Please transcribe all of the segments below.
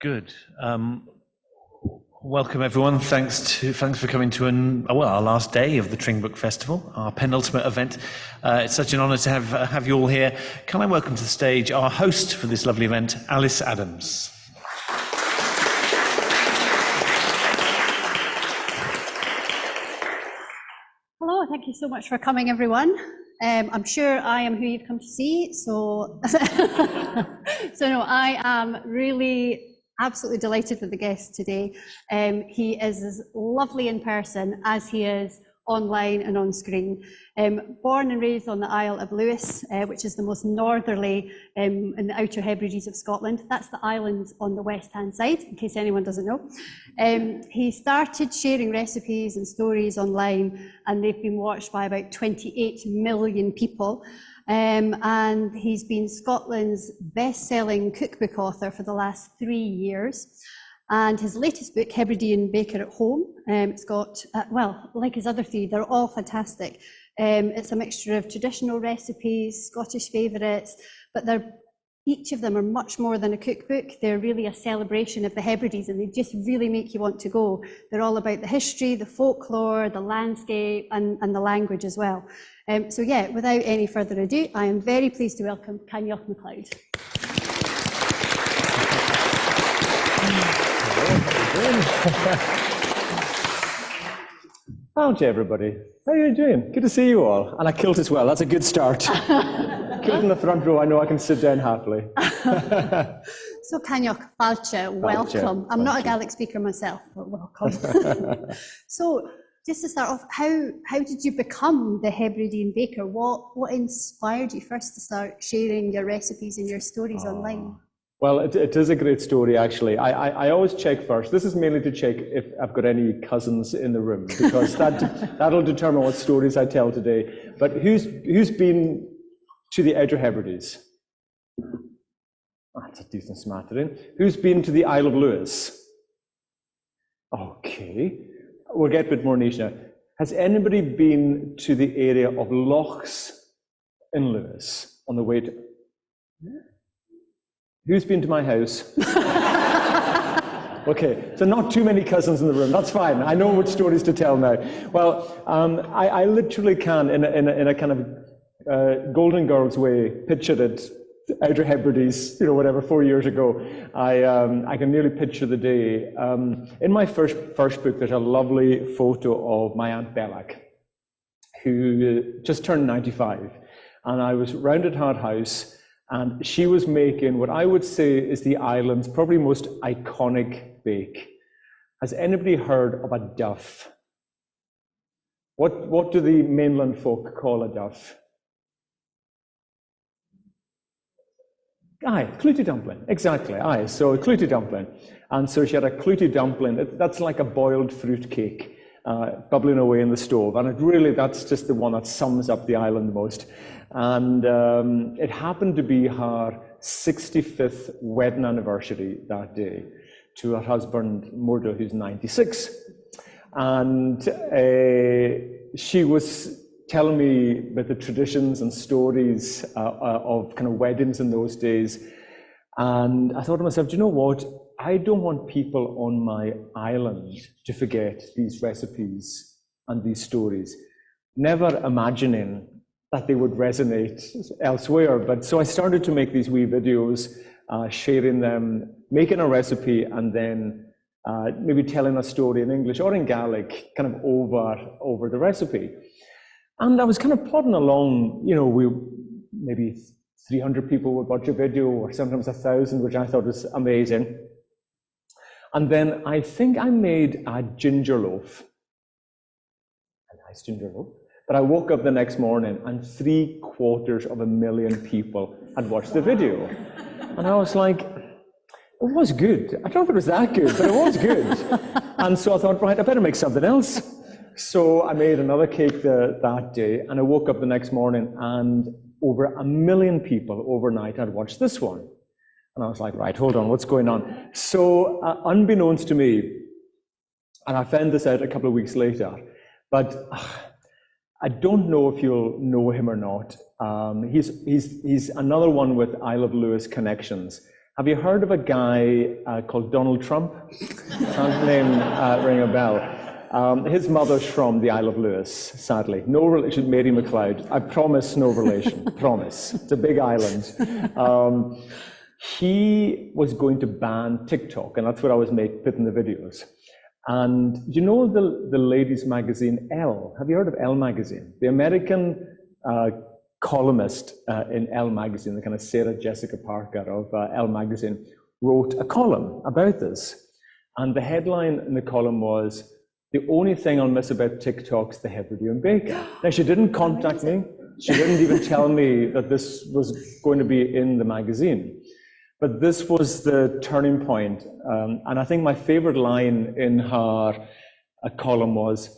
Good. Welcome everyone. Thanks for coming to our last day of the Tring Book Festival, our penultimate event. It's such an honour to have you all here. Can I welcome to the stage our host for this lovely event, Alice Adams. Hello, thank you so much for coming, everyone. I'm sure I am who you've come to see, so no, I am really absolutely delighted with the guest today. He is as lovely in person as he is online and on screen. Born and raised on the Isle of Lewis, which is the most northerly in the Outer Hebrides of Scotland. That's the island on the west-hand side, in case anyone doesn't know. He started sharing recipes and stories online, and they've been watched by about 28 million people. And he's been Scotland's best-selling cookbook author for the last 3 years. And his latest book, Hebridean Baker at Home, it's got, well, like his other three, they're all fantastic. It's a mixture of traditional recipes, Scottish favourites, but each of them are much more than a cookbook. They're really a celebration of the Hebrides, and they just really make you want to go. They're all about the history, the folklore, the landscape, and the language as well. So yeah, without any further ado, I am very pleased to welcome Coinneach MacLeod. Howdy everybody, how are you doing? Good to see you all. And I kilt as well, that's a good start. Kilt in the front row, I know I can sit down happily. So Coinneach, Fáilte, welcome. I'm not a Gaelic speaker myself, but welcome. So just to start off, how did you become the Hebridean Baker? What inspired you first to start sharing your recipes and your stories online? Well, it is a great story, actually. I always check first. This is mainly to check if I've got any cousins in the room, because that'll determine what stories I tell today. But who's been to the Outer Hebrides? That's a decent smattering. Who's been to the Isle of Lewis? Okay, we'll get a bit more niche now. Has anybody been to the area of lochs in Lewis on the way to... Who's been to my house? Okay, so not too many cousins in the room. That's fine. I know which stories to tell now. Well, I literally can, in a kind of Golden Girls way, picture it. Outer Hebrides, whatever, 4 years ago. I can nearly picture the day. In my first book, there's a lovely photo of my Aunt Bellac, who just turned 95, and I was round at her house. And she was making what I would say is the island's probably most iconic bake. Has anybody heard of a duff? What do the mainland folk call a duff? Aye, clootie dumpling, exactly, aye, so a clootie dumpling. And so she had a clootie dumpling, that's like a boiled fruit cake, bubbling away in the stove. And that's just the one that sums up the island most. And it happened to be her 65th wedding anniversary that day to her husband, Murdo, who's 96. And she was telling me about the traditions and stories of kind of weddings in those days. And I thought to myself, do you know what? I don't want people on my island to forget these recipes and these stories, never imagining that they would resonate elsewhere. But so I started to make these wee videos, sharing them, making a recipe, and then maybe telling a story in English or in Gaelic, kind of over the recipe. And I was kind of plodding along, maybe 300 people would watch a video, or sometimes 1,000, which I thought was amazing. And then I think I made a ginger loaf, a nice ginger loaf. But I woke up the next morning and 750,000 people had watched the video. And I was like, it was good. I don't know if it was that good, but it was good. And so I thought, right, I better make something else. So I made another cake that day, and I woke up the next morning and over 1 million people overnight had watched this one. And I was like, right, hold on, what's going on? So unbeknownst to me, and I found this out a couple of weeks later, but I don't know if you'll know him or not. He's another one with Isle of Lewis connections, Have you heard of a guy called Donald Trump? Sounds name ring a bell. His mother's from the Isle of Lewis, sadly. No relation, Mary McLeod. I promise no relation, promise. It's a big island. He was going to ban TikTok, and that's what I was putting the videos. And you know the ladies' magazine Elle? Have you heard of Elle magazine? The American columnist in Elle magazine, the kind of Sarah Jessica Parker of Elle magazine, wrote a column about this. And the headline in the column was, "The only thing I'll miss about TikTok's the Hebridean Baker." Now, she didn't contact me. She didn't even tell me that this was going to be in the magazine. But this was the turning point. And I think my favorite line in her column was,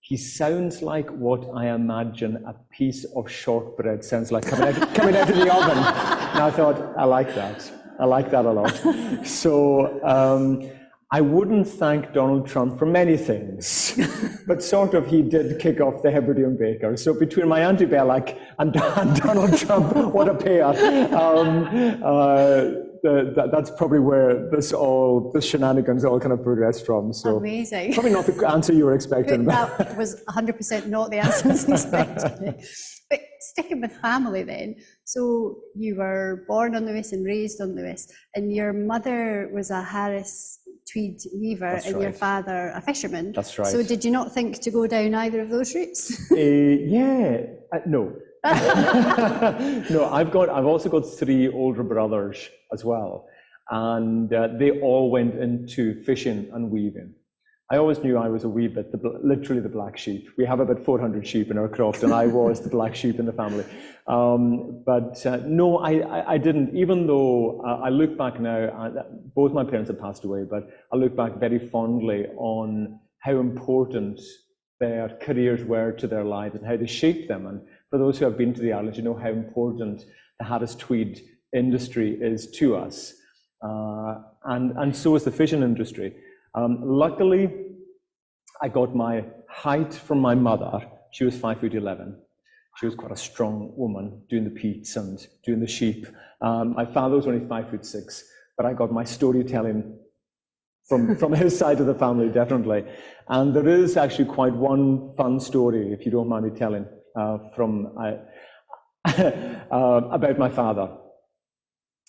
"He sounds like what I imagine a piece of shortbread sounds like coming out of the oven." And I thought, I like that. I like that a lot. So I wouldn't thank Donald Trump for many things, but sort of he did kick off the Hebridean Baker. So between my Auntie Belloc and Donald Trump, what a pair. That's probably where this shenanigans all kind of progressed from. So amazing. Probably not the answer you were expecting. That was 100% not the answer I was expecting. But sticking with family then, so you were born on Lewis and raised on Lewis, and your mother was a Harris tweed weaver and your father a fisherman. That's right. So did you not think to go down either of those routes? No. No, I've also got 3 older brothers as well, and they all went into fishing and weaving. I always knew I was a wee bit, literally the black sheep. We have about 400 sheep in our croft, and I was the black sheep in the family. No, I didn't, even though I look back now, both my parents have passed away, but I look back very fondly on how important their careers were to their lives and how they shaped them. And for those who have been to the islands, you know how important the Harris tweed industry is to us. And so is the fishing industry. Luckily, I got my height from my mother. She was 5'11". She was quite a strong woman, doing the peats and doing the sheep. My father was only 5'6", but I got my storytelling from his side of the family, definitely. And there is actually quite one fun story, if you don't mind me telling, about my father.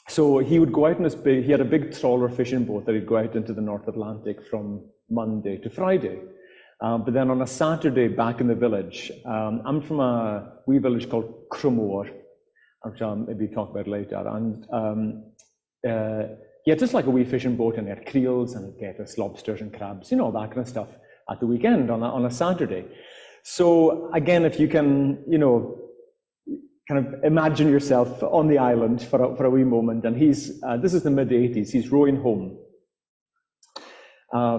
So he would go out in he had a big trawler fishing boat that he'd go out into the North Atlantic from Monday to Friday. But then on a Saturday back in the village, I'm from a wee village called Crumore, which I'll maybe talk about later. And he had just like a wee fishing boat, and he had creels and get us lobsters and crabs, you know, that kind of stuff at the weekend on a Saturday. So again, if you can, you know, kind of imagine yourself on the island for a wee moment, and this is the mid-80s, he's rowing home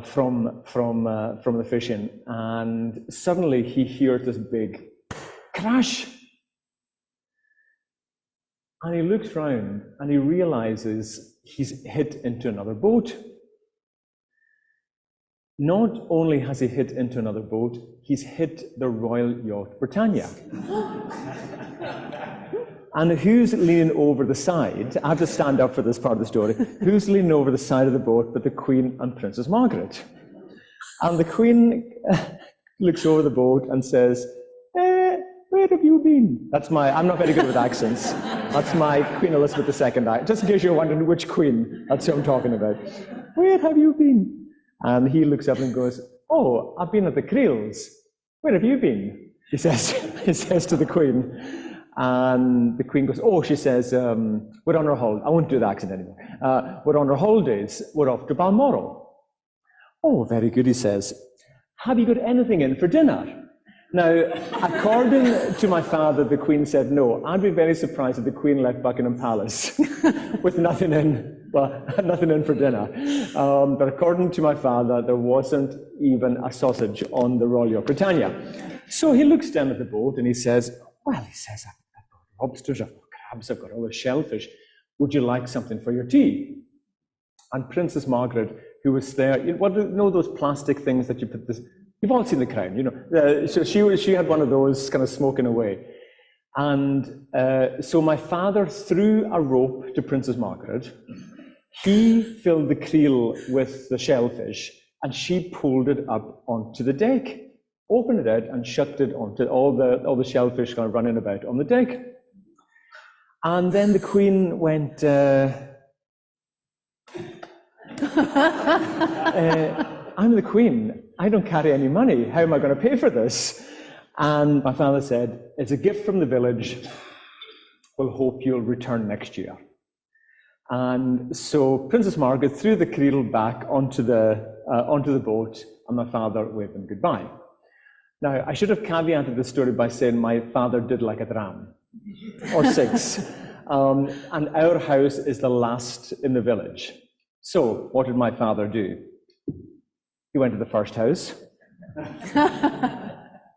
from the fishing, and suddenly he hears this big crash, and he looks round and he realizes he's hit into another boat. Not only has he hit into another boat, he's hit the Royal Yacht Britannia. And who's leaning over the side? I have to stand up for this part of the story. Who's leaning over the side of the boat but the Queen and Princess Margaret? And the Queen looks over the boat and says, where have you been? I'm not very good with accents. That's my Queen Elizabeth II. Just in case you're wondering which Queen, that's who I'm talking about. Where have you been? And he looks up and goes, oh, I've been at the creels. Where have you been? He says to the Queen. And the Queen goes, oh, she says, we're on our holidays. I won't do the accent anymore. We're on our holidays. We're off to Balmoral. Oh, very good, he says. Have you got anything in for dinner? Now, according to my father, the Queen said no. I'd be very surprised if the Queen left Buckingham Palace with nothing in for dinner. But according to my father, there wasn't even a sausage on the Royal Yacht Britannia. So he looks down at the boat and he says, well, I've got lobsters, I've got crabs, I've got all the shellfish. Would you like something for your tea? And Princess Margaret, who was there, you know those plastic things that you put this, you've all seen The Crown, you know. So she had one of those kind of smoking away. And so my father threw a rope to Princess Margaret, He filled the creel with the shellfish, and she pulled it up onto the deck, opened it out, and shucked it onto all the shellfish kind of running about on the deck. And then the Queen went, I'm the Queen. I don't carry any money. How am I going to pay for this? And my father said, it's a gift from the village. We'll hope you'll return next year. And so Princess Margaret threw the creel back onto the boat, and my father waved them goodbye. Now, I should have caveated the story by saying my father did like a dram, or 6. And our house is the last in the village. So what did my father do? He went to the first house,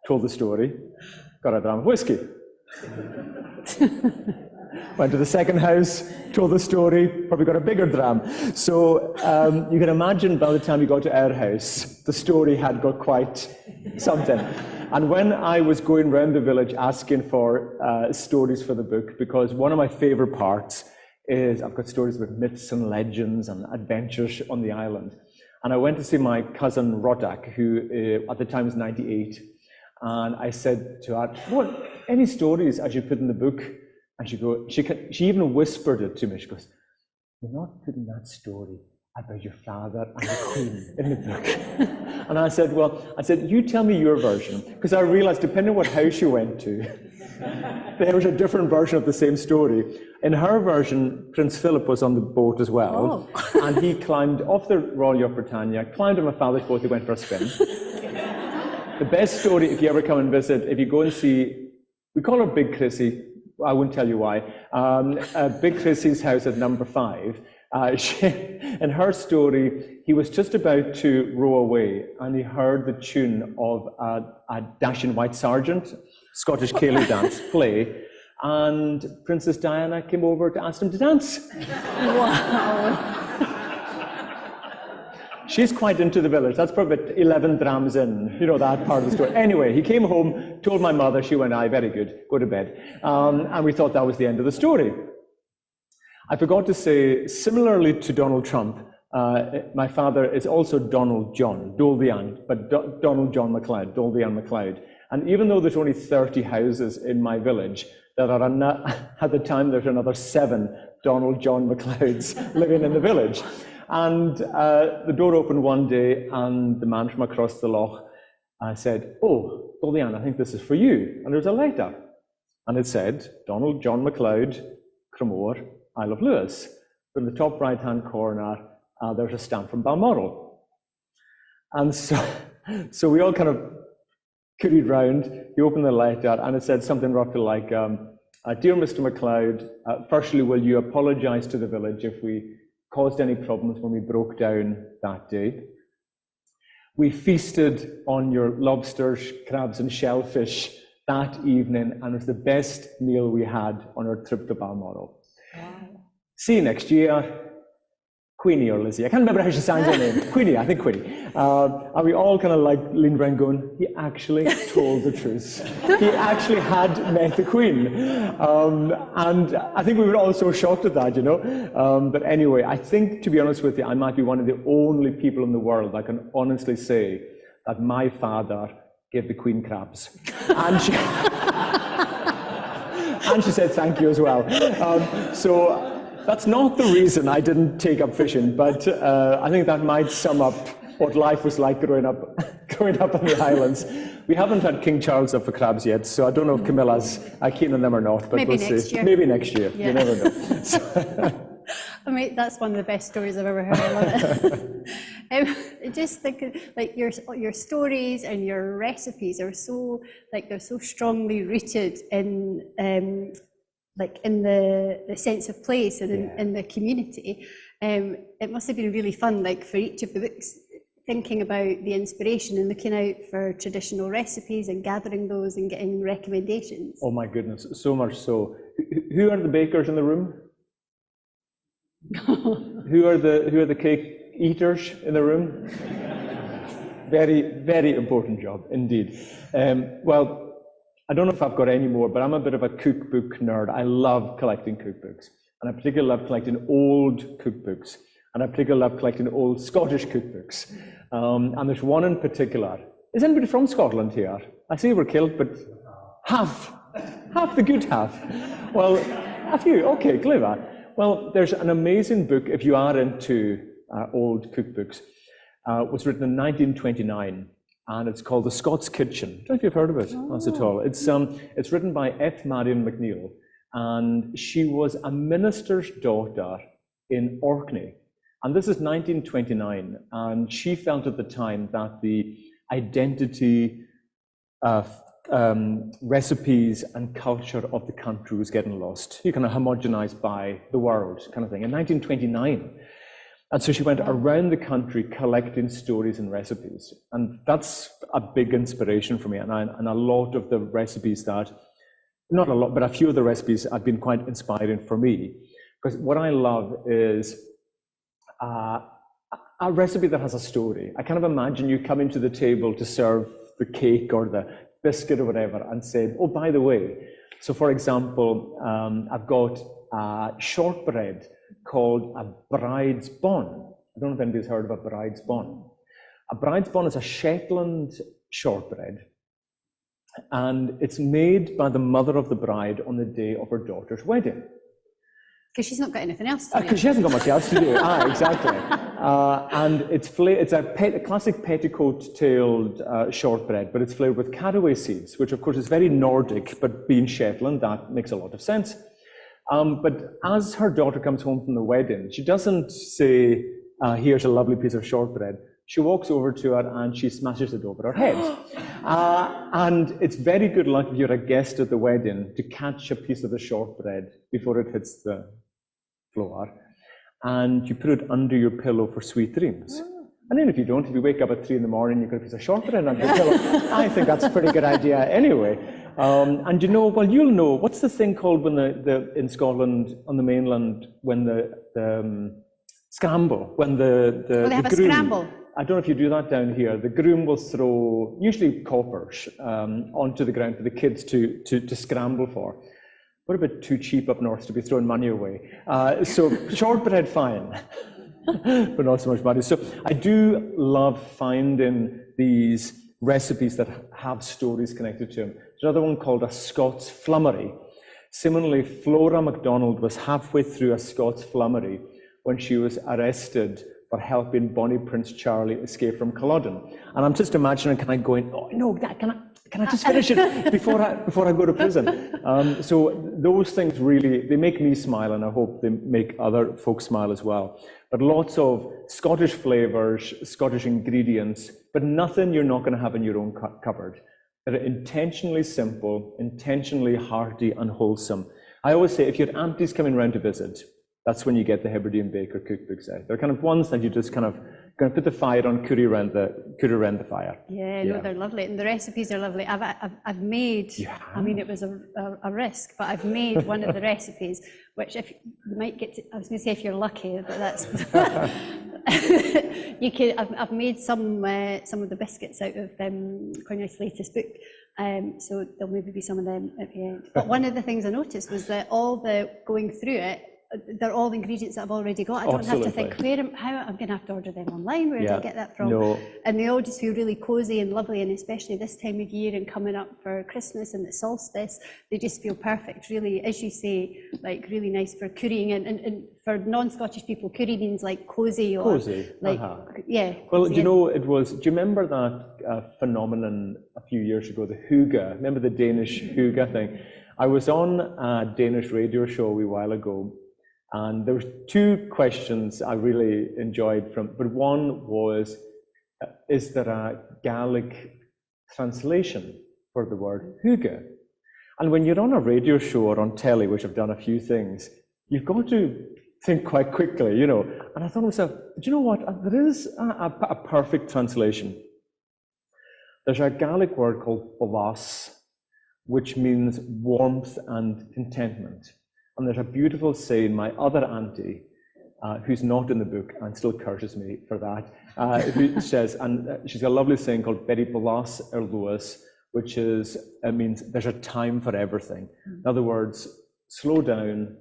told the story, got a dram of whiskey. Went to the second house, told the story, probably got a bigger dram. So you can imagine by the time we got to our house, the story had got quite something. And when I was going around the village asking for stories for the book, because one of my favorite parts is I've got stories about myths and legends and adventures on the island. And I went to see my cousin Rodak, who at the time was 98. And I said to her, what, any stories I should put in the book? And she even whispered it to me. She goes, you're not putting that story about your father and the Queen in the book. And I said, you tell me your version. Because I realized, depending on what house you went to, there was a different version of the same story. In her version, Prince Philip was on the boat as well. Oh. And he climbed off the Royal Yacht Britannia, climbed on my father's boat, he went for a spin. The best story, if you ever come and visit, if you go and see, we call her Big Chrissy, I won't tell you why, Big Chrissy's house at number 5. In her story, he was just about to row away, and he heard the tune of a dashing white sergeant, Scottish Ceilidh dance play, and Princess Diana came over to ask him to dance. Wow. She's quite into the village. That's probably about 11 drams in, that part of the story. Anyway, he came home, told my mother, she went, aye, very good, go to bed. And we thought that was the end of the story. I forgot to say, similarly to Donald Trump, my father is also Donald John, Doldian, but Donald John MacLeod, Doldian MacLeod. And even though there's only 30 houses in my village, there are at the time there's another 7 Donald John MacLeods living in the village. And the door opened one day, and the man from across the loch said, oh, Doldian, I think this is for you. And there was a letter. And it said, Donald John MacLeod, Cremore, Isle of Lewis. But in the top right-hand corner, there's a stamp from Balmoral. And so we all kind of curried round. He opened the letter, and it said something roughly like, Dear Mr. MacLeod, firstly, will you apologize to the village if we caused any problems when we broke down that day? We feasted on your lobsters, crabs, and shellfish that evening, and it was the best meal we had on our trip to Balmoral. Wow. See you next year. Queenie or Lizzie, I can't remember how she signs her name. Queenie, I think Queenie. And we all kind of leaned around going, he actually told the truth. He actually had met the Queen. And I think we were all so shocked at that, But anyway, I think, to be honest with you, I might be one of the only people in the world that can honestly say that my father gave the Queen crabs. And she said thank you as well. So that's not the reason I didn't take up fishing, but I think that might sum up what life was like growing up on the islands. We haven't had King Charles up for crabs yet, so I don't know if Camilla's keen on them or not, but maybe we'll next see. Year. Maybe next year. Yeah. You never know. So, I mean, that's one of the best stories I've ever heard. I love it. Just thinking, your stories and your recipes are so, they're so strongly rooted in, in the sense of place and in the community. It must have been really fun, for each of the books, thinking about the inspiration and looking out for traditional recipes and gathering those and getting recommendations. Oh my goodness, so much so. Who are the bakers in the room? Who are the cake eaters in the room? Very, very important job indeed. Well, I don't know if I've got any more, but I'm a bit of a cookbook nerd. I love collecting cookbooks. and I particularly love collecting old cookbooks, and I particularly love collecting old Scottish cookbooks. And there's one in particular. Is anybody from Scotland here? I see we're killed, but half the good half. Well, a few, okay, clever. Well, there's an amazing book, if you are into old cookbooks. It was written in 1929, and it's called The Scots Kitchen. I don't know if you've heard of it, not at all. It's written by F. Marion McNeill, and she was a minister's daughter in Orkney. And this is 1929, and she felt at the time that the identity of recipes and culture of the country was getting lost. You kind of homogenized by the world kind of thing in 1929. And so she went around the country collecting stories and recipes. And that's a big inspiration for me. And a lot of the recipes that, not a lot, but a few of the recipes have been quite inspiring for me. Because what I love is a recipe that has a story. I kind of imagine you coming to the table to serve the cake or the biscuit or whatever and say, oh, by the way. So for example, I've got shortbread called a bride's bon. I don't know if anybody's heard of a bride's bon. A bride's bon is a Shetland shortbread, and it's made by the mother of the bride on the day of her daughter's wedding. Because she's not got anything else to do. Because she hasn't got much else to do. Exactly. And it's a classic petticoat-tailed shortbread, but it's flavored with caraway seeds, which of course is very Nordic, but being Shetland, that makes a lot of sense. But as her daughter comes home from the wedding, she doesn't say, here's a lovely piece of shortbread. She walks over to her and she smashes it over her head. And it's very good luck if you're a guest at the wedding to catch a piece of the shortbread before it hits the floor. And you put it under your pillow for sweet dreams. And then if you wake up at 3 in the morning, you've got a piece of shortbread under your pillow. I think that's a pretty good idea anyway. And you know, well, you'll know, what's the thing called when in Scotland, on the mainland, when the scramble, when they have a groom, scramble. I don't know if you do that down here. The groom will throw, usually coppers, onto the ground for the kids to scramble for. We're a bit too cheap up north to be throwing money away. So shortbread, fine, but not so much money. So I do love finding these recipes that have stories connected to them. There's another one called a Scots flummery. Similarly, Flora MacDonald was halfway through a Scots flummery when she was arrested for helping Bonnie Prince Charlie escape from Culloden. And I'm just imagining kind of going, oh no, can I just finish it before I go to prison? So those things really, they make me smile, and I hope they make other folks smile as well. But lots of Scottish flavors, Scottish ingredients, but nothing you're not going to have in your own cupboard. They're intentionally simple, intentionally hearty and wholesome. I always say, if your auntie's coming round to visit, that's when you get the Hebridean Baker cookbooks out. They're kind of ones that you just kind of going to put the fire on, curry around the fire. Yeah, no, they're lovely, and the recipes are lovely. I've made. I mean, it was a risk, but I've made one of the recipes, which if you might get to, I was going to say if you're lucky, but that's you can. I've made some of the biscuits out of Coinneach's latest book. So there'll maybe be some of them at the end. But one of the things I noticed was that all the going through it, they're all ingredients that I've already got. I don't have to think, how I'm going to have to order them online. Where do I get that from? No. And they all just feel really cozy and lovely, and especially this time of year and coming up for Christmas and the solstice, they just feel perfect. Really, as you say, like really nice for currying, and for non-Scottish people, curry means like cozy or cozy. like yeah. Well, do you know do you remember that phenomenon a few years ago, the hygge? Remember the Danish hygge thing? I was on a Danish radio show a wee while ago. And there were two questions I really enjoyed but one was, is there a Gaelic translation for the word hygge? And when you're on a radio show or on telly, which I've done a few things, you've got to think quite quickly, you know. And I thought to myself, do you know what? There is a perfect translation. There's a Gaelic word called blas, which means warmth and contentment. And there's a beautiful saying, my other auntie, who's not in the book and still curses me for that, who says, and she's got a lovely saying called Betty Blas Lewis, which means there's a time for everything. In other words, slow down,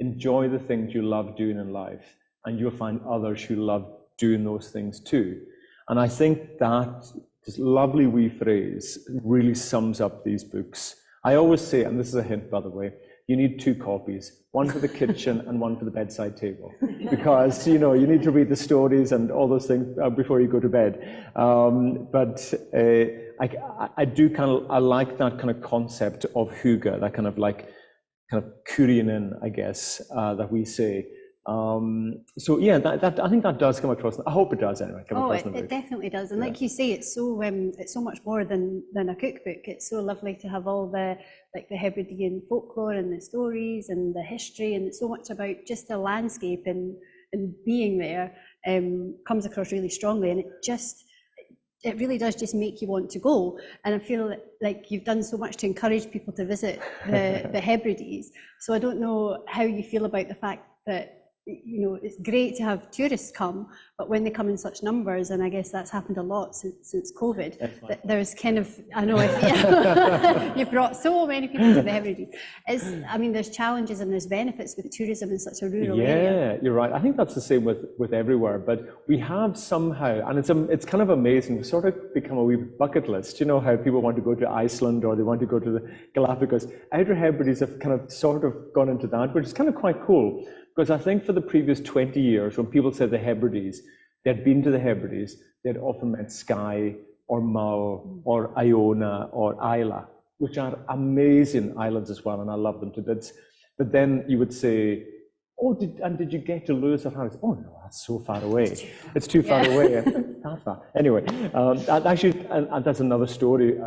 enjoy the things you love doing in life, and you'll find others who love doing those things too. And I think that this lovely wee phrase really sums up these books. I always say, and this is a hint, by the way, you need 2 copies, one for the kitchen and one for the bedside table, because you need to read the stories and all those things before you go to bed. I do I like that kind of concept of hygge, that kind of currying in, I guess, that we say. So yeah, I think that does come across. I hope it does anyway. It definitely does. And like you say, it's so much more than a cookbook. It's so lovely to have all the Hebridean folklore and the stories and the history, and it's so much about just the landscape and being there comes across really strongly, and it really does just make you want to go. And I feel like you've done so much to encourage people to visit the Hebrides. So I don't know how you feel about the fact that it's great to have tourists come, but when they come in such numbers, and I guess that's happened a lot since COVID, that there's kind of, I know you've brought so many people to the Hebrides. There's challenges and there's benefits with tourism in such a rural area. Yeah, you're right. I think that's the same with everywhere, but we have somehow, and it's kind of amazing, we've sort of become a wee bucket list. You know how people want to go to Iceland or they want to go to the Galapagos. Outer Hebrides have kind of sort of gone into that, which is kind of quite cool. Because I think for the previous 20 years, when people said the Hebrides, they'd been to the Hebrides, they'd often meant Skye or Mull or Iona or Isla, which are amazing islands as well, and I love them to bits. But then you would say, did you get to Lewis or Harris? Oh no, that's so far away. It's too far away. That far. Anyway, that's another story.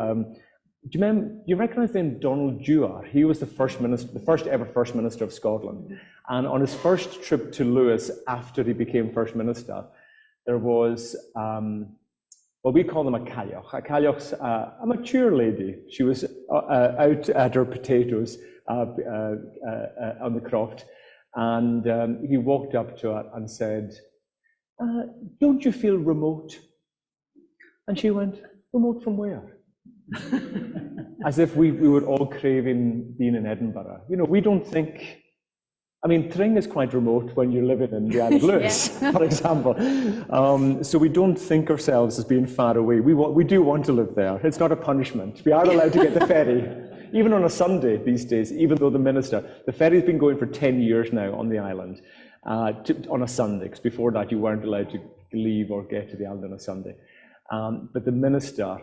Do you recognise the name Donald Dewar? He was the first ever First Minister of Scotland. And on his first trip to Lewis after he became First Minister, there was, we call them a cailleach. A cailleach's a mature lady. She was out at her potatoes on the croft. And he walked up to her and said, don't you feel remote? And she went, remote from where? As if we were all craving being in Edinburgh. We don't think, Tring is quite remote when you're living in the Isle of Lewis, for example. So we don't think ourselves as being far away. We do want to live there. It's not a punishment. We are allowed to get the ferry, even on a Sunday these days, even though the ferry's been going for 10 years now on the island, on a Sunday, because before that you weren't allowed to leave or get to the island on a Sunday. But the minister,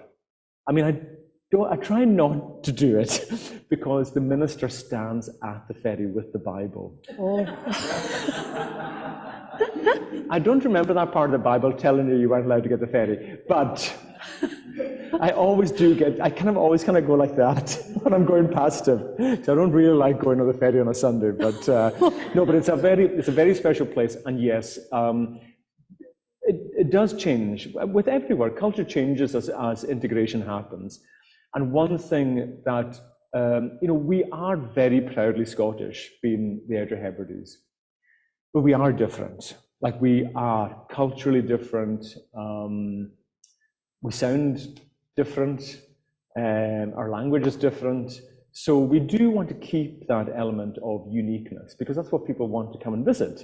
I try not to do it because the minister stands at the ferry with the Bible. Oh. I don't remember that part of the Bible telling you weren't allowed to get the ferry, but I always always go like that when I'm going past him. So I don't really like going on the ferry on a Sunday, but no, but it's a very special place, and yes, it does change with everywhere. Culture changes as integration happens. And one thing that, we are very proudly Scottish, being the Outer Hebrides, but we are different. We are culturally different. We sound different. Our language is different. So we do want to keep that element of uniqueness, because that's what people want to come and visit.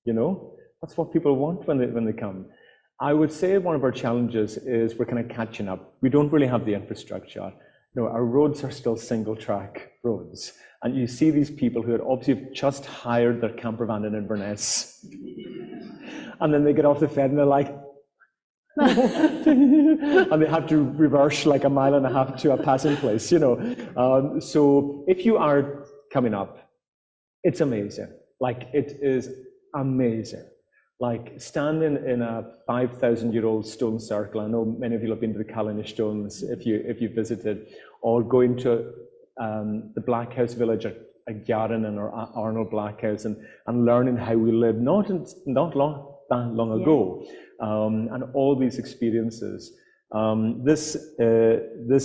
That's what people want when they come. I would say one of our challenges is we're kind of catching up. We don't really have the infrastructure. Our roads are still single track roads. And you see these people who had obviously just hired their camper van in Inverness. And then they get off the ferry and they're like, and they have to reverse like a mile and a half to a passing place, So if you are coming up, it's amazing. It is amazing. Standing in a 5,000-year-old stone circle. I know many of you have been to the Coinneach stones if you visited, or going to the Black House village at Garran or Arnold Black House and learning how we lived not long ago, and all these experiences. This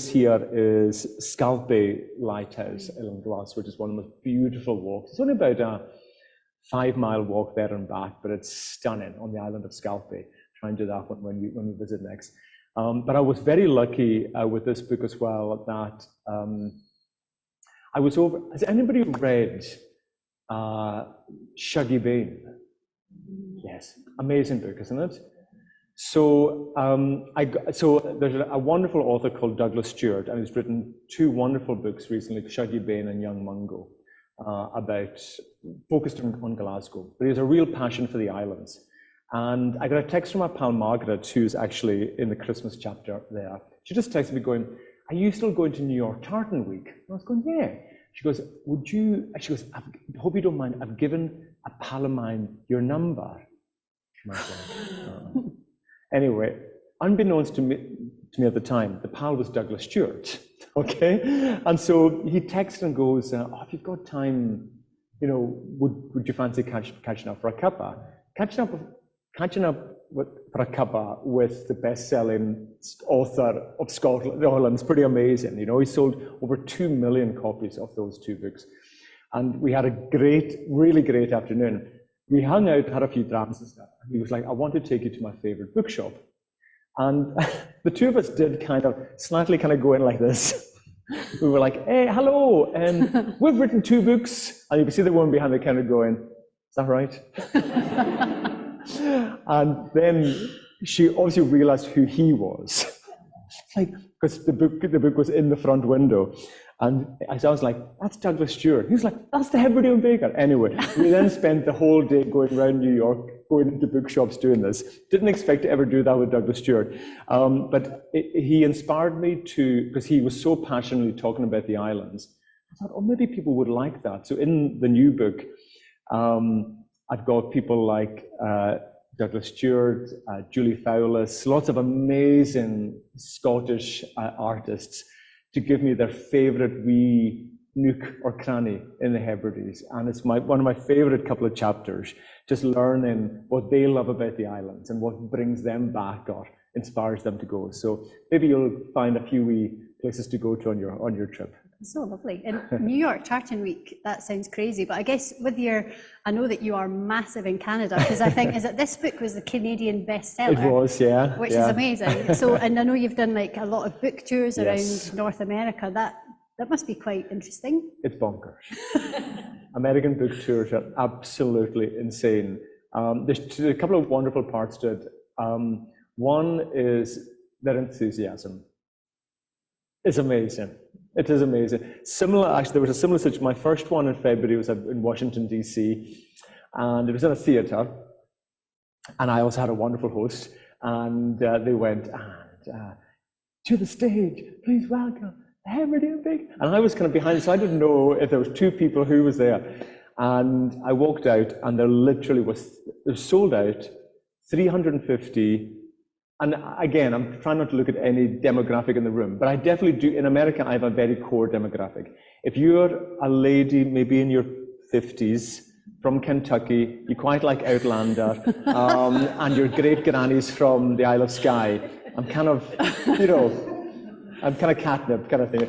here is Scalpe Lighthouse in Glas, which is one of the most beautiful walks. It's only about a 5-mile walk there and back, but it's stunning on the island of Scalpe. Try and do that when we visit next. But I was very lucky with this book as well that I was over. Has anybody read Shuggie Bain. Yes, amazing book, isn't it? So, so there's a wonderful author called Douglas Stewart, and he's written 2 wonderful books recently, Shuggie Bain and Young Mungo, focused on Glasgow. But he has a real passion for the islands. And I got a text from my pal Margaret, who's actually in the Christmas chapter there. She just texted me going, "Are you still going to New York Tartan Week?" And I was going, "Yeah." She goes, she goes, "I hope you don't mind, I've given a pal of mine your number." Anyway, unbeknownst to me at the time, the pal was Douglas Stewart, okay? And so he texted and goes, "Oh, if you've got time, you know, would you fancy catching up for a cuppa?" Catching up for a cuppa with the best-selling author of Scotland, Ireland's pretty amazing. You know, he sold over 2 million copies of those 2 books. And we had a really great afternoon. We hung out, had a few drinks and stuff. And he was like, "I want to take you to my favorite bookshop." And the 2 of us did slightly go in like this. We were like, "Hey, hello, we've written 2 books." And you can see the woman behind the counter going, "Is that right?" And then she obviously realized who he was. Because the book was in the front window. And I was like, "That's Douglas Stewart." He was like, "That's the Hebridean Baker." Anyway, we then spent the whole day going around New York, going into bookshops doing this. Didn't expect to ever do that with Douglas Stewart. But he inspired me because he was so passionately talking about the islands. I thought, oh, maybe people would like that. So in the new book, I've got people like Douglas Stewart, Julie Fowlis, lots of amazing Scottish artists to give me their favorite wee nook or cranny in the Hebrides. And it's one of my favorite couple of chapters, just learning what they love about the islands and what brings them back or inspires them to go. So maybe you'll find a few wee places to go to on your trip. So lovely. And New York Tartan Week, that sounds crazy, but I guess I know that you are massive in Canada, because I think, this book was the Canadian bestseller? It was, yeah. Which is amazing. So, and I know you've done like a lot of book tours Yes. around North America. That must be quite interesting. It's bonkers. American book tours are absolutely insane. There's a couple of wonderful parts to it. One is their enthusiasm. It's amazing. It is amazing. Actually, there was a similar situation. My first one in February was in Washington, D.C., and it was in a theater, and I also had a wonderful host, and they went, "To the stage, please welcome the Hebridean Baker." And I was kind of behind, so I didn't know if there was 2 people who was there. And I walked out, and there literally it was sold out, 350. And again, I'm trying not to look at any demographic in the room, but I definitely do. In America, I have a very core demographic. If you're a lady, maybe in your 50s, from Kentucky, you quite like Outlander, and your great granny's from the Isle of Skye, I'm kind of, I'm kind of catnip kind of thing.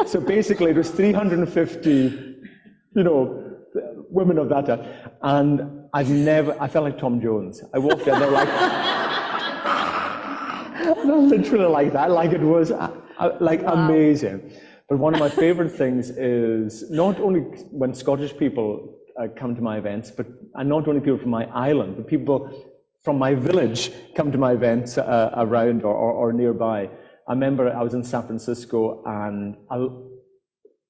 So basically it was 350, women of that time. And I felt like Tom Jones. I walked in, they were like, literally like that, like it was amazing. But one of my favorite things is not only when Scottish people come to my events, and not only people from my island, but people from my village come to my events around or nearby. I remember I was in San Francisco, and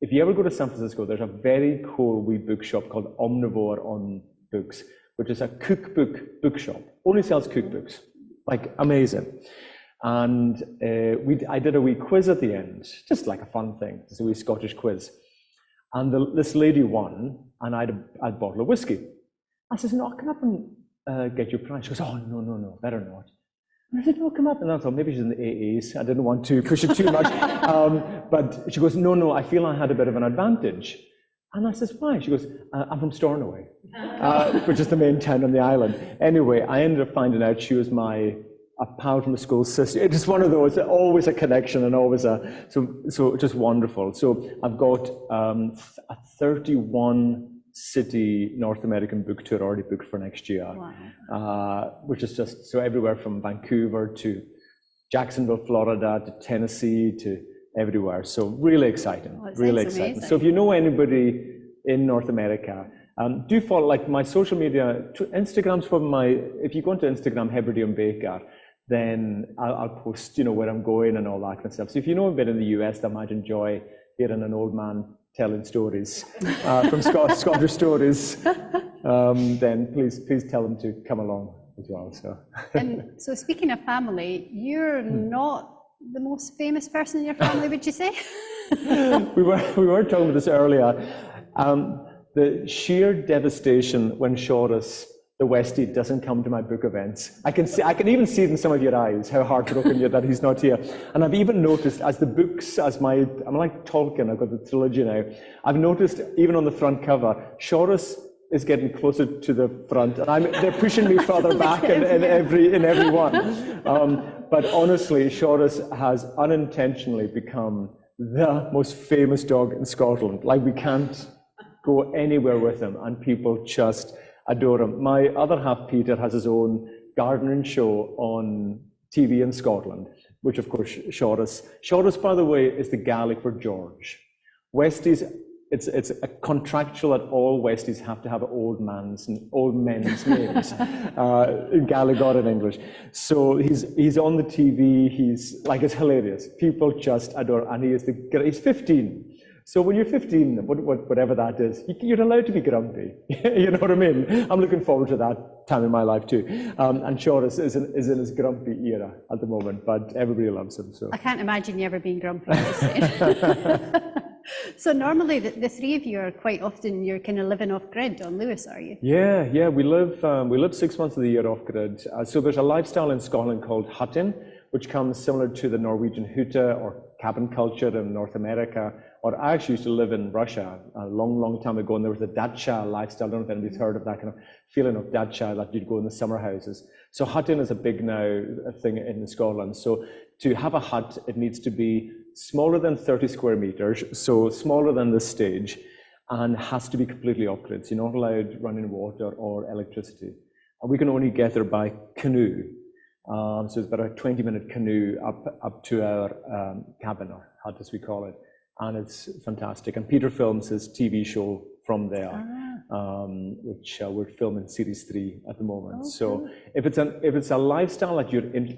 if you ever go to San Francisco, there's a very cool wee bookshop called Omnivore on Books, which is a cookbook bookshop. Only sells cookbooks, like amazing. And I did a wee quiz at the end, just like a fun thing, just a wee Scottish quiz. And this lady won, and I had a bottle of whiskey. I said, "No, come up and get your prize." She goes, "Oh, no, better not." And I said, "No, come up." And I thought maybe she's in the AAs. I didn't want to push it too much. But she goes, no, I feel I had a bit of an advantage. And I says, "Why?" She goes, "I'm from Stornoway," which is the main town on the island. Anyway, I ended up finding out she was a pal from the school sister. It's just one of those, always a connection and always so just wonderful. So I've got a 31 city North American book tour already booked for next year. Wow. Which is just, so everywhere from Vancouver to Jacksonville, Florida, to Tennessee, to everywhere. So really exciting, really exciting. Amazing. So if you know anybody in North America. Do follow, like, my social media, Instagram's for if you go into Instagram, Hebridean Baker, then I'll post, where I'm going and all that kind of stuff. So if you know a bit in the US that might enjoy hearing an old man telling stories from Scottish stories, then please tell them to come along as well. So. And so speaking of family, you're not the most famous person in your family, would you say? we were talking about this earlier. The sheer devastation when Seamus, the Westie, doesn't come to my book events. I can even see it in some of your eyes, how heartbroken you're that he's not here. And I've even noticed I'm like Tolkien, I've got the trilogy now. I've noticed even on the front cover, Seamus is getting closer to the front, and they're pushing me further back in every one. But honestly, Seamus has unintentionally become the most famous dog in Scotland. Like, we can't go anywhere with him, and people just adore him. My other half, Peter, has his own gardening show on TV in Scotland, which of course Seamus, by the way, is the Gaelic for George. Westies, it's a contractual that all Westies have to have old men's names, in Gaelic or in English. So he's on the TV. It's hilarious. People just adore, and he's 15. So when you're 15, whatever that is, you're allowed to be grumpy. You know what I mean? I'm looking forward to that time in my life too. And Seamus is in his grumpy era at the moment, but everybody loves him. So I can't imagine you ever being grumpy. So normally the three of you are quite often, you're kind of living off grid on Lewis, are you? Yeah. We live 6 months of the year off grid. So there's a lifestyle in Scotland called hutting, which comes similar to the Norwegian huta or cabin culture in North America. Or I actually used to live in Russia a long time ago, and there was a dacha lifestyle. I don't know if anybody's heard of that kind of feeling of dacha, that you'd go in the summer houses. So hutting is a big thing in Scotland. So to have a hut, it needs to be smaller than 30 square meters, so smaller than this stage, and has to be completely off-grid. So you're not allowed running water or electricity. And we can only get there by canoe. So it's about a 20-minute canoe up to our cabin, or hut as we call it. And it's fantastic. And Peter films his TV show from there, which we're filming series 3 at the moment. Okay. So if it's a lifestyle that you're in,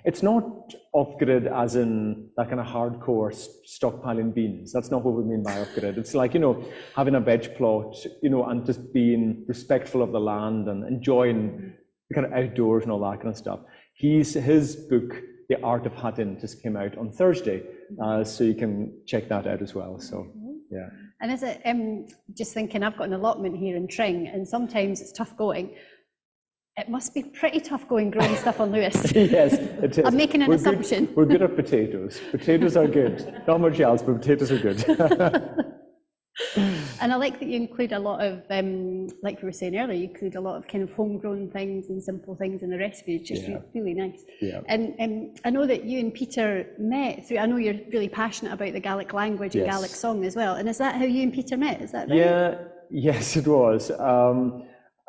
it's not off-grid as in that kind of hardcore stockpiling beans. That's not what we mean by off-grid. It's like, having a veg plot, and just being respectful of the land and enjoying the kind of outdoors and all that kind of stuff. His book, The Art of Hutting, just came out on Thursday, so you can check that out as well. So, yeah. And is it, just thinking, I've got an allotment here in Tring, and sometimes it's tough going. It must be pretty tough going growing stuff on Lewis. Yes, it is. I'm making an assumption. We're good at potatoes. Potatoes are good. Not much else, but potatoes are good. And I like that you include a lot of, like we were saying earlier, you include a lot of kind of homegrown things and simple things in the recipe. It's just really nice. Yeah. And I know that you and Peter met through, I know you're really passionate about the Gaelic language and Gaelic song as well. And is that how you and Peter met? Is that right? Yeah, yes, it was. I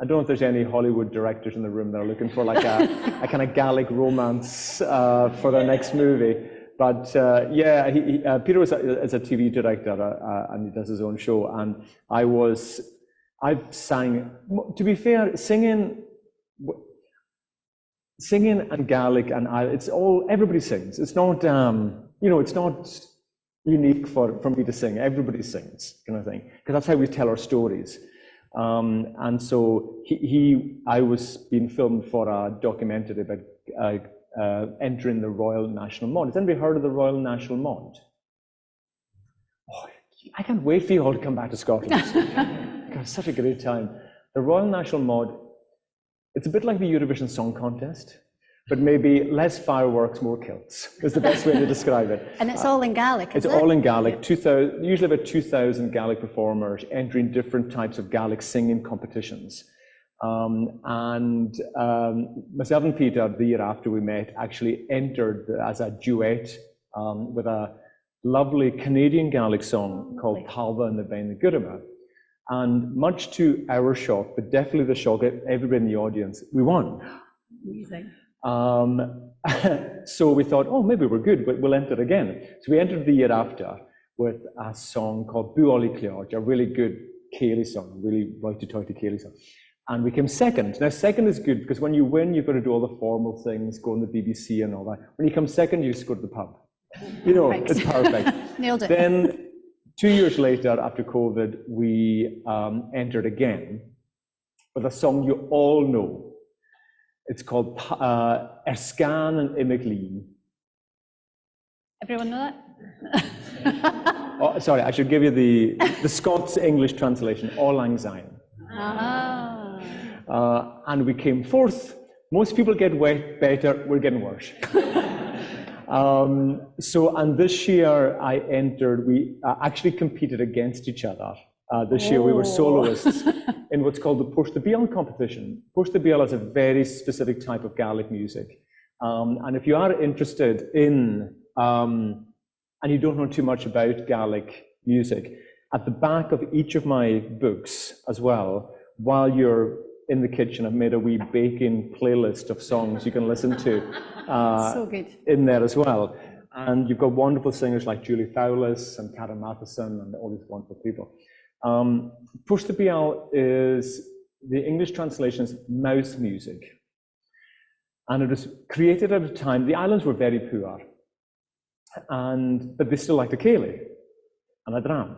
don't know if there's any Hollywood directors in the room that are looking for like a kind of Gaelic romance for their next movie. But Peter is a TV director and he does his own show. And I've sang, to be fair, singing and Gaelic and it's all, everybody sings. It's not, it's not unique for me to sing. Everybody sings, kind of thing, because that's how we tell our stories. And so I was being filmed for a documentary about entering the Royal National Mont. Has anybody heard of the Royal National Mont? Oh, I can't wait for you all to come back to Scotland. God, such a great time. The Royal National Mont, it's a bit like the Eurovision Song Contest, but maybe less fireworks, more kilts, is the best way to describe it. And it's all in Gaelic, It's all in Gaelic. 2,000, usually about 2,000 Gaelic performers entering different types of Gaelic singing competitions. Myself and Peter, the year after we met, actually entered as a duet with a lovely Canadian Gaelic song called Talva and the Bain Gurima. And much to our shock, but definitely the shock of everybody in the audience, we won. Amazing. So we thought, oh, maybe we're good, but we'll enter again. So we entered the year after with a song called Bu Ollie Cleorge, a really good Cayley song, really right-to-tighty Cayley song. And we came second. Now, second is good because when you win, you've got to do all the formal things, go on the BBC and all that. When you come second, you just go to the pub. You know, Perfect. it's perfect. Nailed it. Then 2 years later, after COVID, we entered again with a song you all know. It's called Erskan and Imicleen. Everyone know that? Oh, sorry, I should give you the Scots English translation, All Lang Syne. Ah. And we came fourth. Most people get better, we're getting worse. And this year I entered, we actually competed against each other. This year we were soloists in what's called the Push the Beal competition. Push the Beal is a very specific type of Gaelic music. And if you are interested in, and you don't know too much about Gaelic music, at the back of each of my books as well, while you're in the kitchen, I've made a wee baking playlist of songs you can listen to So good. in there as well. And you've got wonderful singers like Julie Fowlis and Karen Matheson and all these wonderful people. Push the Beal is, the English translation is mouse music. And it was created at a time, the islands were very poor, but they still liked a Cayley and a dram,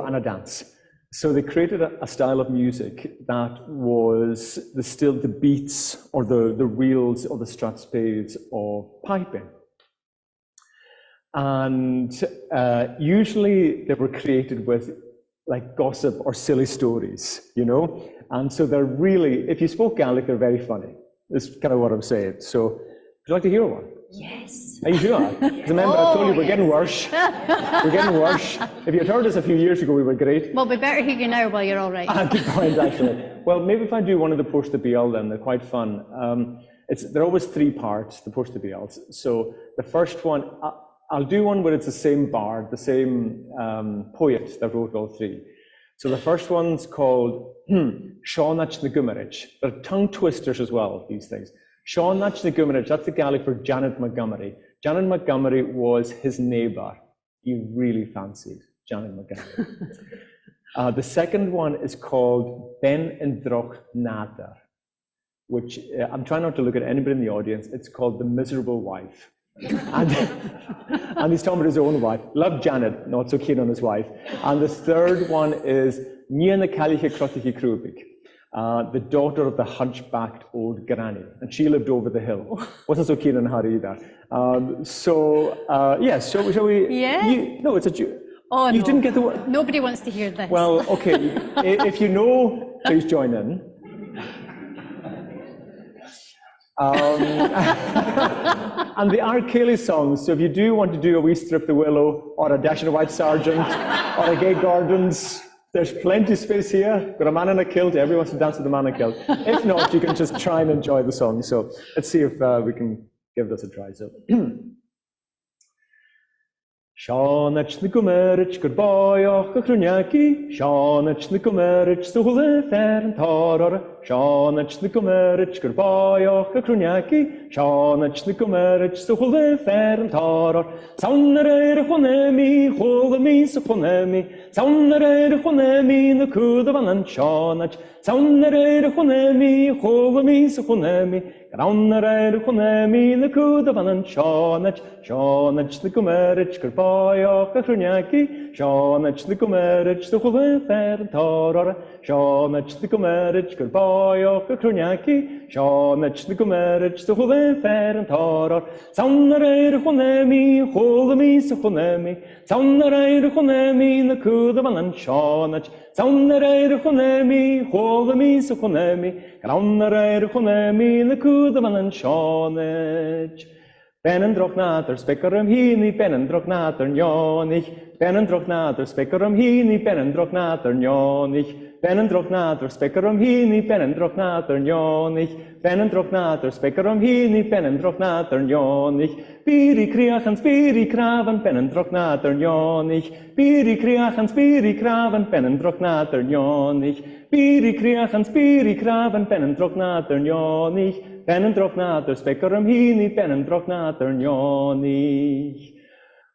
and a dance. So they created a style of music that was the beats or the reels or the strat-spades of piping. And usually they were created with like gossip or silly stories, you know? And so they're really, if you spoke Gaelic, they're very funny. That's kind of what I'm saying. So would you like to hear one? Yes. Are you sure? Because remember, I told you we're getting worse. We're getting worse. If you had heard us a few years ago, we were great. Well, we better hear you now while you're all right. Good point, actually. Well, maybe if I do one of the Push the Beal, then they're quite fun. They're always three parts, the Push the Beals. So the first one, I'll do one where it's the same bard, the same poet that wrote all three. So the first one's called Coinneach na Gumarich. They're tongue twisters as well, these things. Coinneach na Gumarich, that's the Gaelic for Janet Montgomery. Janet Montgomery was his neighbour. He really fancied Janet Montgomery. The second one is called Ben Endroch Nader, which I'm trying not to look at anybody in the audience. It's called The Miserable Wife. And he's talking about his own wife. Loved Janet, not so keen on his wife. And the third one is Niana Kaliche Krotiche Krubik, the daughter of the hunchbacked old granny. And she lived over the hill. Wasn't so keen on her either. Yes, shall we? Yeah. No, it's a... Oh, you no. didn't get the word. Nobody wants to hear this. Well, okay. If you know, please join in. And the are Cayley songs, so if you do want to do a wee Strip the Willow or a Dash of White Sergeant or a Gay Gardens, there's plenty of space here. Got a man in a kilt, everyone wants to dance with the man in a kilt. If not, you can just try and enjoy the song. So let's see if we can give this a try. So. Coinneach na Gumarich gur báoch go Coinneach, Coinneach na Gumarich sa hula fair an tárar, Coinneach na Gumarich gur báoch go Coinneach, Coinneach na Gumarich sa hula fair an tárar, Saunna réir chunemi, chulami sa chunemi, Saunna réir chunemi na cúda van an Coinneach, Saunna réir chunemi, chulami sa chunemi, Graunna réir chunemi na cúda van an Coinneach, Coinneach na Gumarich gur báoch go Coinneach, Coinneach na Gumarich sa hula fair an tárar, Coinneach na Gumarich gur báoch go Coinneach, Coinneach na Gumarich sa hula fair an tárar, Saunna réir chunemi, chulami sa chunemi, Saunna réir chunemi na cúda van an Coinneach, Saunna réir chunemi, chulami sa chunemi, Graunna réir chunemi na cúda van an Coinneach. Ben en droch nader, spekker hini, ben en droch nader, njonich. Ben en droch nader, spekker hini, ben en droch nader, njonich. Ben en droch nader, spekker hini, ben en droch nader, njonich. Ben en droch nader, spekker hini, ben en droch nader, njonich. Biri kriachans, biri kraven, ben en droch nader, njonich. Biri kriachans, biri kraven, ben en droch nader, njonich. Biri kriachans, biri kraven, ben en droch nader, njonich. Ben en droch nader, spekker hini, ben en droch nader, njonich.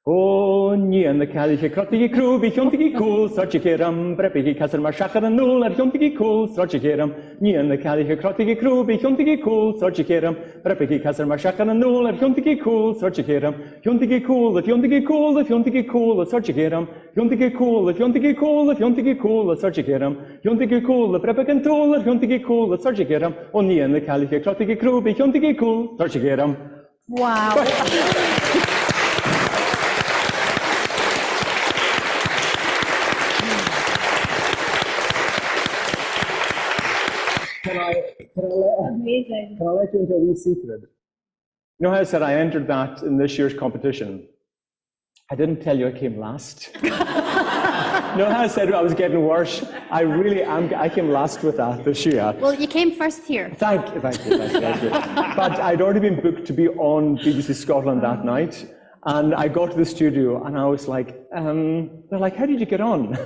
O ní an na cailliche crotigi crú bí chiontigi cool sarti chéram brepigi casar mar shachar an nul ar chiontigi cool sarti chéram ní an na cailliche crotigi crú bí chiontigi cool sarti chéram brepigi casar mar shachar an nul ar chiontigi cool sarti chéram chiontigi cool chiontigi cool chiontigi cool sarti chéram chiontigi cool chiontigi cool chiontigi cool sarti chéram chiontigi cool brepig an tool ar chiontigi cool sarti chéram o ní an na cailliche crotigi crú bí chiontigi cool sarti chéram. Wow. Amazing. Can I let you into a wee secret? You know how I said I entered that in this year's competition? I didn't tell you I came last. You know how I said I was getting worse? I really am. I came last with that this year. Well, you came first here. Thank you. But I'd already been booked to be on BBC Scotland that night. And I got to the studio and I was like, they're like, how did you get on?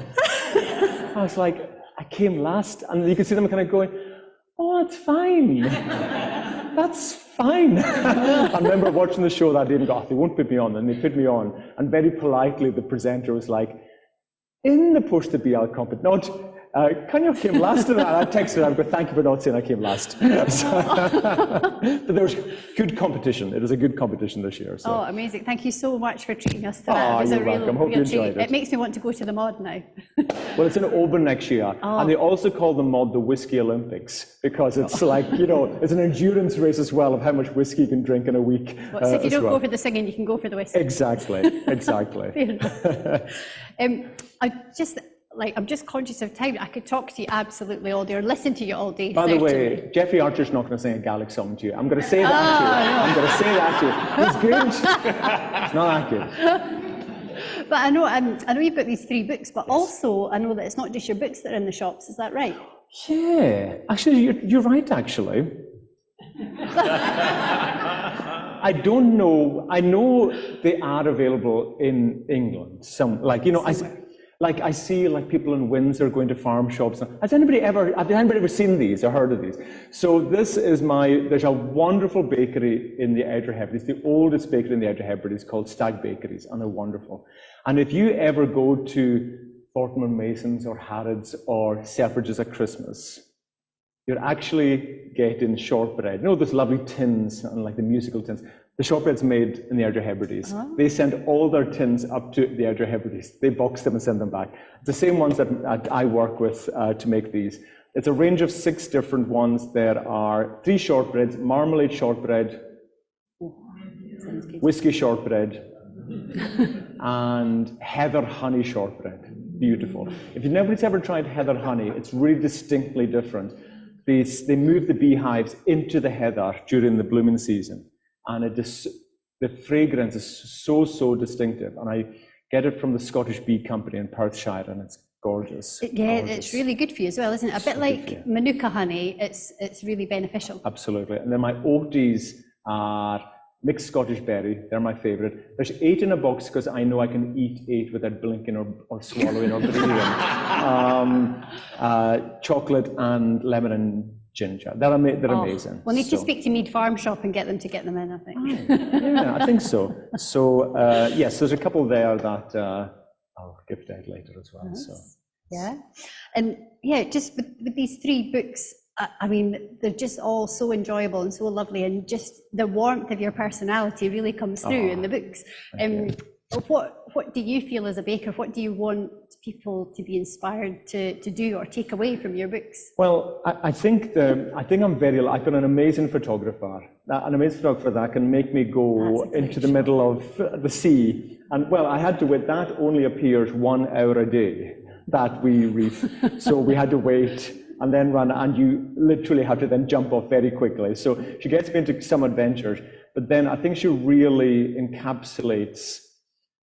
I was like, I came last. And you could see them kind of going, oh, it's fine. That's fine. I remember watching the show that day and go, they won't put me on. And they put me on. And very politely, the presenter was like, in the push to BL competition, not, Coinneach came last to that. I texted her, I go, thank you for not saying I came last. But there was good competition. It was a good competition this year. So. Oh, amazing. Thank you so much for treating us to that. Oh, It was you're a real, welcome. Hope you real enjoyed treat. it. It makes me want to go to the mod now. Well, it's in Oban next year. Oh. And they also call the mod the Whiskey Olympics because it's like, you know, it's an endurance race as well of how much whiskey you can drink in a week. So if you don't go for the singing, you can go for the whiskey. Exactly. I'm just conscious of time. I could talk to you absolutely all day or listen to you all day. By the way, certainly. Jeffrey Archer's not going to sing a Gaelic song to you. I'm going to say that to you. I'm going to say that to you. He's good. It's not that good. But I know you've got these 3 books, but also I know that it's not just your books that are in the shops. Is that right? Yeah. Actually, you're right, actually. I don't know. I know they are available in England. Some, like, you know, I see like people in Windsor going to farm shops. Has anybody ever seen these or heard of these? So this is there's a wonderful bakery in the Outer Hebrides, the oldest bakery in the Outer Hebrides called Stag Bakeries, and they're wonderful. And if you ever go to Fortnum & Mason's or Harrods or Selfridges at Christmas, you're actually getting shortbread. You know those lovely tins and like the musical tins? The shortbread's made in the Outer Hebrides. Oh. They send all their tins up to the Outer Hebrides. They box them and send them back. The same ones that I work with to make these. It's a range of 6 different ones. There are 3 shortbreads: marmalade shortbread, whiskey shortbread, and heather honey shortbread. Beautiful. If nobody's ever tried heather honey, it's really distinctly different. They move the beehives into the heather during the blooming season. And the fragrance is so distinctive. And I get it from the Scottish Bee Company in Perthshire, and it's gorgeous. Yeah, gorgeous. It's really good for you as well, isn't it? A bit like Manuka honey, it's really beneficial. Absolutely. And then my oaties are mixed Scottish berry. They're my favorite. There's 8 in a box because I know I can eat 8 without blinking or swallowing or breathing. Chocolate and lemon and ginger. They're amazing. We'll need to speak to Mead Farm Shop and get them to get them in, I think. Yeah, I think so. So, yes, there's a couple there that I'll gift out later as well. Yes. So. Yeah. And yeah, just with these 3 books, I mean, they're just all so enjoyable and so lovely, and just the warmth of your personality really comes through in the books. What do you feel as a baker? What do you want people to be inspired to do or take away from your books? Well, I think I've got an amazing photographer that can make me go into the middle of the sea. And well, I had to wait. That only appears 1 hour a day that we reef. So we had to wait and then run, and you literally have to then jump off very quickly. So she gets me into some adventures, but then I think she really encapsulates